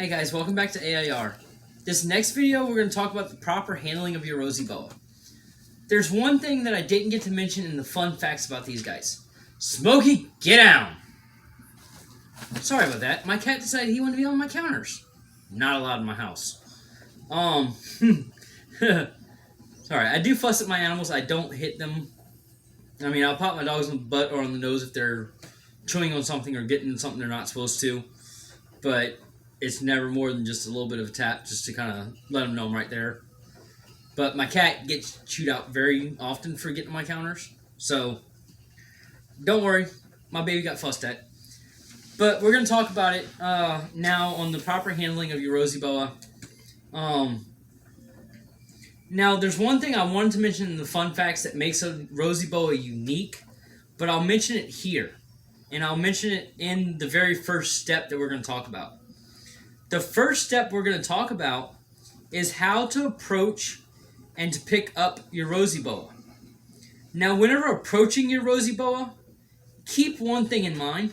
Hey guys, welcome back to AIR. This next video, we're going to talk about the proper handling of your rosy boa. There's one thing that I didn't get to mention in the fun facts about these guys. Smokey, get down! Sorry about that. My cat decided he wanted to be on my counters. Not allowed in my house. Sorry, I do fuss at my animals. I don't hit them. I mean, I'll pop my dogs on the butt or on the nose if they're chewing on something or getting something they're not supposed to. But it's never more than just a little bit of a tap just to kind of let them know I'm right there. But my cat gets chewed out very often for getting on my counters. So, don't worry. My baby got fussed at. But we're going to talk about it now on the proper handling of your rosy boa. Now, there's one thing I wanted to mention in the fun facts that makes a rosy boa unique. But I'll mention it here. And I'll mention it in the very first step that we're going to talk about. The first step we're going to talk about is how to approach and to pick up your rosy boa. Now, whenever approaching your rosy boa, keep one thing in mind.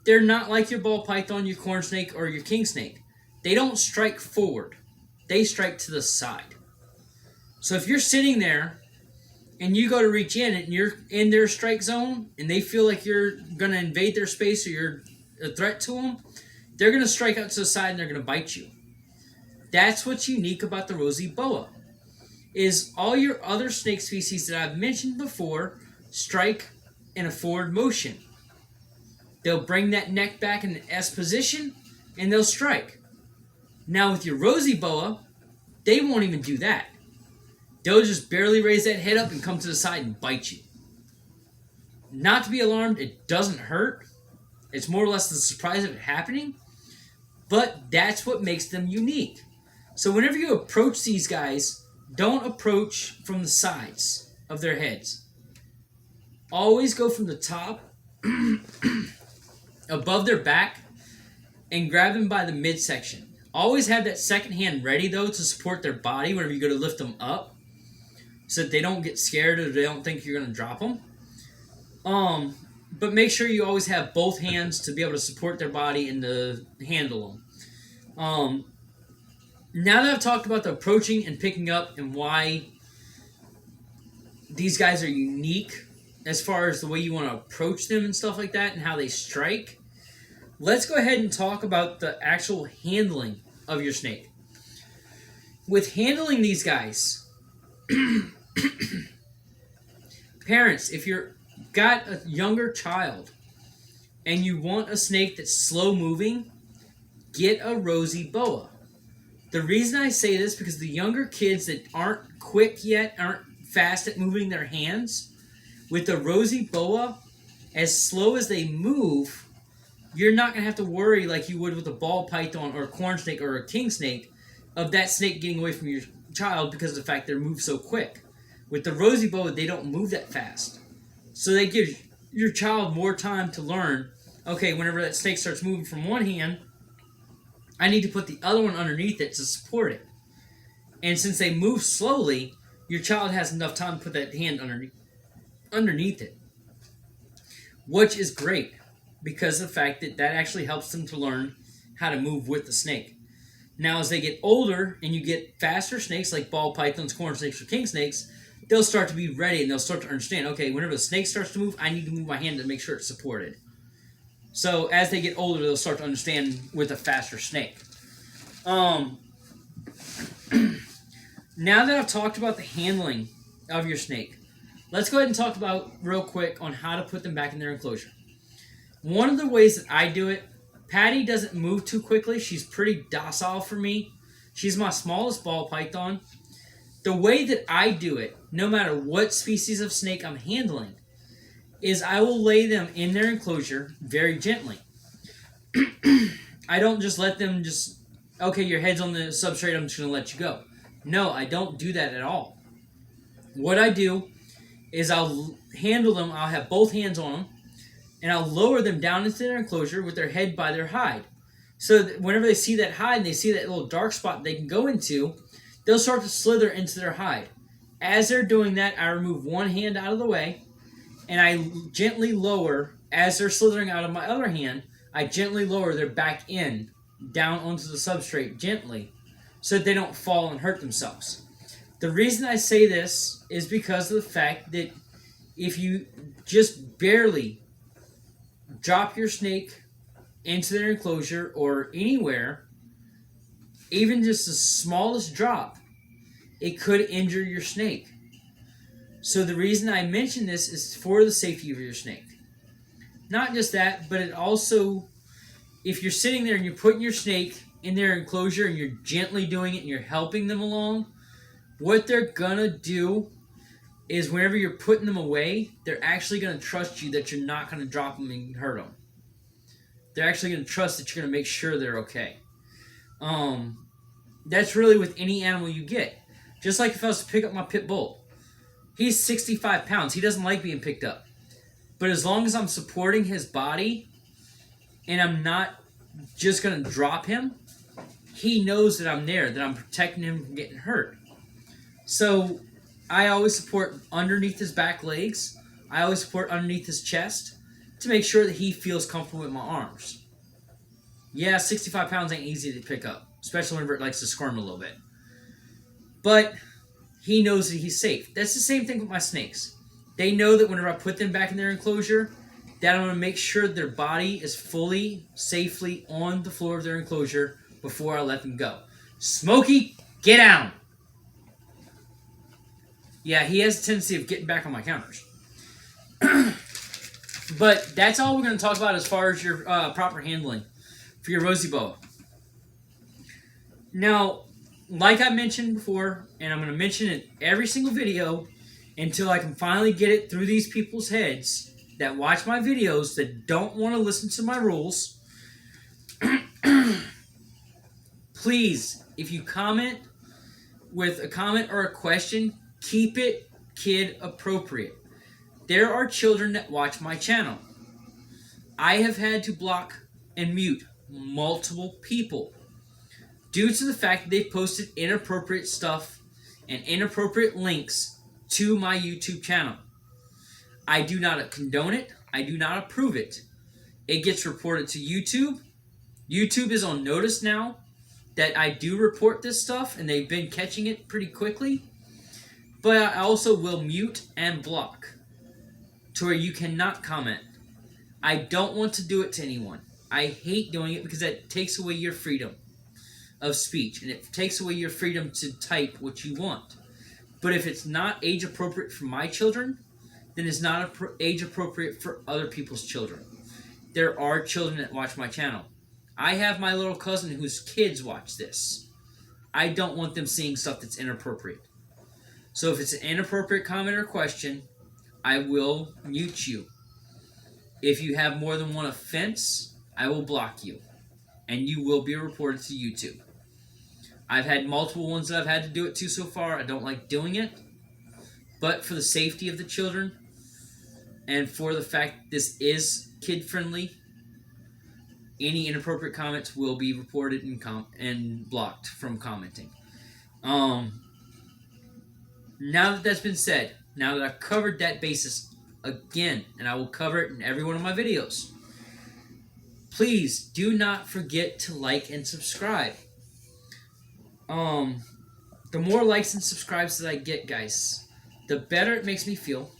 They're not like your ball python, your corn snake, or your king snake. They don't strike forward. They strike to the side. So if you're sitting there and you go to reach in and you're in their strike zone and they feel like you're going to invade their space or you're a threat to them, they're going to strike out to the side and they're going to bite you. That's what's unique about the rosy boa, is all your other snake species that I've mentioned before strike in a forward motion. They'll bring that neck back in the S position and they'll strike. Now with your rosy boa, they won't even do that. They'll just barely raise that head up and come to the side and bite you. Not to be alarmed, it doesn't hurt. It's more or less the surprise of it happening. But that's what makes them unique. So whenever you approach these guys, don't approach from the sides of their heads. Always go from the top, above their back, and grab them by the midsection. Always have that second hand ready, though, to support their body whenever you go to lift them up, so that they don't get scared or they don't think you're going to drop them. But make sure you always have both hands to be able to support their body and to handle them. Now that I've talked about the approaching and picking up and why these guys are unique as far as the way you want to approach them and stuff like that and how they strike, let's go ahead and talk about the actual handling of your snake. With handling these guys, parents, if you're got a younger child and you want a snake that's slow moving, get a rosy boa. The reason I say this because the younger kids that aren't quick yet, aren't fast at moving their hands, with the rosy boa, as slow as they move, you're not going to have to worry like you would with a ball python or a corn snake or a king snake of that snake getting away from your child because of the fact they move so quick. With the rosy boa, they don't move that fast. So they give your child more time to learn, okay, whenever that snake starts moving from one hand, I need to put the other one underneath it to support it. And since they move slowly, your child has enough time to put that hand underneath it. Which is great, because of the fact that that actually helps them to learn how to move with the snake. Now, as they get older and you get faster snakes like ball pythons, corn snakes, or king snakes, they'll start to be ready and they'll start to understand, okay, whenever the snake starts to move, I need to move my hand to make sure it's supported. So as they get older, they'll start to understand with a faster snake. Now that I've talked about the handling of your snake, let's go ahead and talk about real quick on how to put them back in their enclosure. One of the ways that I do it, Patty doesn't move too quickly. She's pretty docile for me. She's my smallest ball python. The way that I do it, no matter what species of snake I'm handling, is I will lay them in their enclosure very gently. I don't just let them just, okay, your head's on the substrate, I'm just going to let you go. No, I don't do that at all. What I do is I'll handle them, I'll have both hands on them, and I'll lower them down into their enclosure with their head by their hide. So that whenever they see that hide and they see that little dark spot they can go into, they'll start to slither into their hide. As they're doing that, I remove one hand out of the way, and I gently lower, as they're slithering out of my other hand, I gently lower their back in down onto the substrate gently so that they don't fall and hurt themselves. The reason I say this is because of the fact that if you just barely drop your snake into their enclosure or anywhere, even just the smallest drop, it could injure your snake. So the reason I mention this is for the safety of your snake. Not just that, but it also, if you're sitting there and you're putting your snake in their enclosure and you're gently doing it and you're helping them along, what they're gonna do is whenever you're putting them away, they're actually gonna trust you that you're not gonna drop them and hurt them. They're actually gonna trust that you're gonna make sure they're okay. That's really with any animal you get. Just like if I was to pick up my pit bull. He's 65 pounds. He doesn't like being picked up. But as long as I'm supporting his body and I'm not just going to drop him, he knows that I'm there, that I'm protecting him from getting hurt. So I always support underneath his back legs. I always support underneath his chest to make sure that he feels comfortable with my arms. Yeah, 65 pounds ain't easy to pick up, especially whenever it likes to squirm a little bit. But he knows that he's safe. That's the same thing with my snakes. They know that whenever I put them back in their enclosure, that I'm going to make sure their body is fully, safely on the floor of their enclosure before I let them go. Smokey, get down! Yeah, he has a tendency of getting back on my counters. But that's all we're going to talk about as far as your proper handling for your rosy boa. Now, like I mentioned before, and I'm going to mention it every single video until I can finally get it through these people's heads that watch my videos that don't want to listen to my rules. Please, if you comment with a comment or a question, keep it kid appropriate. There are children that watch my channel. I have had to block and mute multiple people due to the fact that they've posted inappropriate stuff and inappropriate links to my YouTube channel. I do not condone it. I do not approve it. It gets reported to YouTube. YouTube is on notice now that I do report this stuff, and they've been catching it pretty quickly. But I also will mute and block to where you cannot comment. I don't want to do it to anyone. I hate doing it because that takes away your freedom of speech, and it takes away your freedom to type what you want. But if it's not age appropriate for my children, then it's not age appropriate for other people's children. There are children that watch my channel. I have my little cousin whose kids watch this. I don't want them seeing stuff that's inappropriate. So if it's an inappropriate comment or question, I will mute you. If you have more than one offense, I will block you, and you will be reported to YouTube. I've had multiple ones that I've had to do it to so far. I don't like doing it, but for the safety of the children and for the fact this is kid-friendly, any inappropriate comments will be reported and blocked from commenting. Now that that's been said, now that I've covered that basis again, and I will cover it in every one of my videos, please do not forget to like and subscribe. The more likes and subscribes that I get, guys, the better it makes me feel.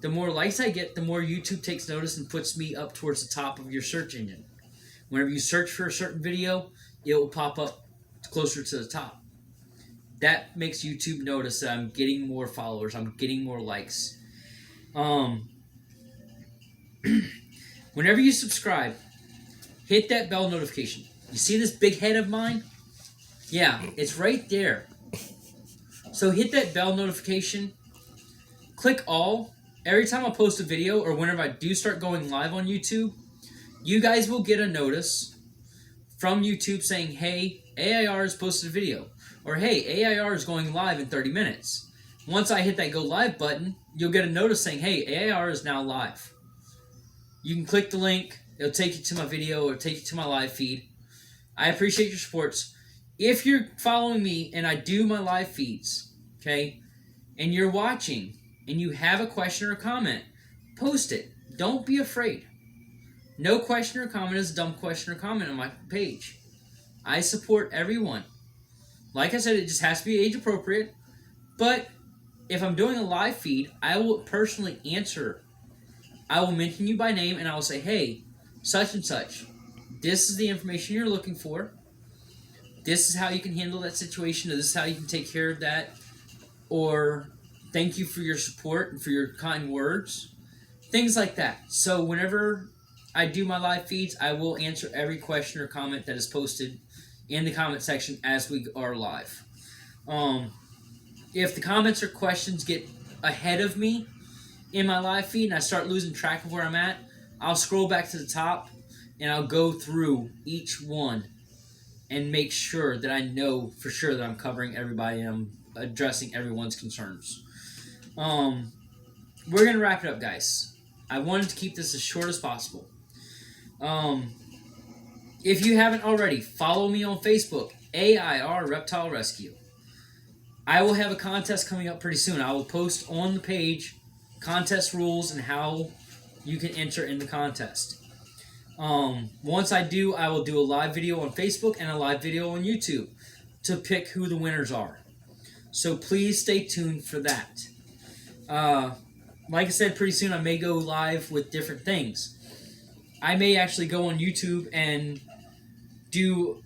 The more likes I get, the more YouTube takes notice and puts me up towards the top of your search engine. Whenever you search for a certain video, it will pop up closer to the top. That makes YouTube notice that I'm getting more followers, I'm getting more likes. Whenever you subscribe, hit that bell notification. You see this big head of mine? Yeah, it's right there. So hit that bell notification. Click all. Every time I post a video or whenever I do start going live on YouTube, you guys will get a notice from YouTube saying, hey, AIR has posted a video. Or, hey, AIR is going live in 30 minutes. Once I hit that go live button, you'll get a notice saying, hey, AIR is now live. You can click the link. It'll take you to my video or take you to my live feed. I appreciate your supports. If you're following me and I do my live feeds, okay, and you're watching and you have a question or a comment, post it. Don't be afraid. No question or comment is a dumb question or comment on my page. I support everyone. Like I said, it just has to be age appropriate. But if I'm doing a live feed, I will personally answer. I will mention you by name and I will say, hey, such and such, this is the information you're looking for. This is how you can handle that situation, or this is how you can take care of that. Or thank you for your support and for your kind words. Things like that. So whenever I do my live feeds, I will answer every question or comment that is posted in the comment section as we are live. If the comments or questions get ahead of me in my live feed and I start losing track of where I'm at, I'll scroll back to the top and I'll go through each one and make sure that I know for sure that I'm covering everybody and I'm addressing everyone's concerns. We're going to wrap it up, guys. I wanted to keep this as short as possible. If you haven't already, follow me on Facebook, AIR Reptile Rescue. I will have a contest coming up pretty soon. I will post on the page contest rules and how you can enter in the contest. Once I do, I will do a live video on Facebook and a live video on YouTube to pick who the winners are. So please stay tuned for that. Like I said, pretty soon I may go live with different things. I may actually go on YouTube and do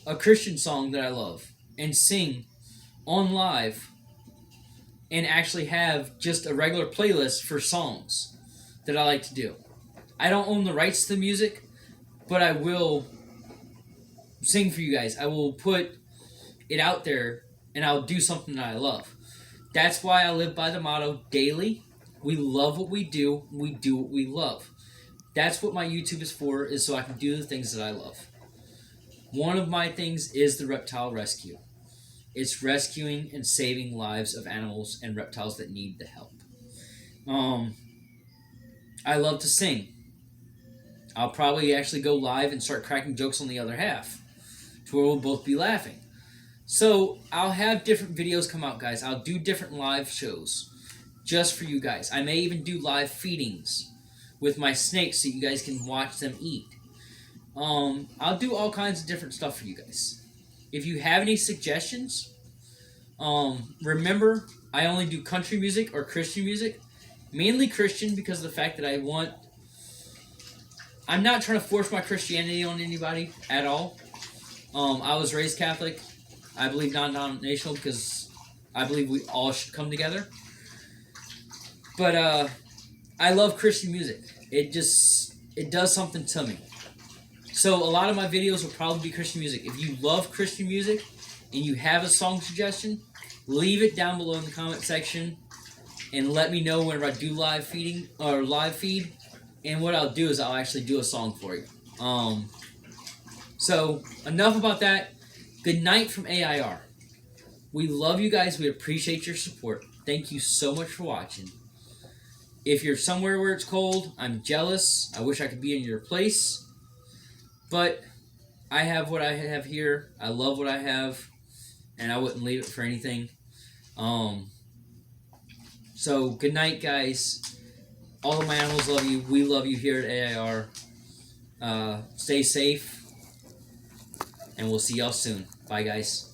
a Christian song that I love and sing on live and actually have just a regular playlist for songs that I like to do. I don't own the rights to the music, but I will sing for you guys. I will put it out there and I'll do something that I love. That's why I live by the motto, daily. We love what we do what we love. That's what my YouTube is for, is so I can do the things that I love. One of my things is the reptile rescue. It's rescuing and saving lives of animals and reptiles that need the help. I love to sing. I'll probably actually go live and start cracking jokes on the other half, to where we'll both be laughing. So I'll have different videos come out, guys. I'll do different live shows just for you guys. I may even do live feedings with my snakes so you guys can watch them eat. I'll do all kinds of different stuff for you guys. If you have any suggestions, remember, I only do country music or Christian music. Mainly Christian because of the fact that I'm not trying to force my Christianity on anybody at all. I was raised Catholic. I believe non-denominational because I believe we all should come together. But I love Christian music. It does something to me. So a lot of my videos will probably be Christian music. If you love Christian music and you have a song suggestion, leave it down below in the comment section and let me know whenever I do live feed. And what I'll do is I'll actually do a song for you. So enough about that. Good night from AIR. We love you guys. We appreciate your support. Thank you so much for watching. If you're somewhere where it's cold, I'm jealous. I wish I could be in your place. But I have what I have here. I love what I have. And I wouldn't leave it for anything. So, good night, guys. All of my animals love you. We love you here at AIR. Stay safe. And we'll see y'all soon. Bye, guys.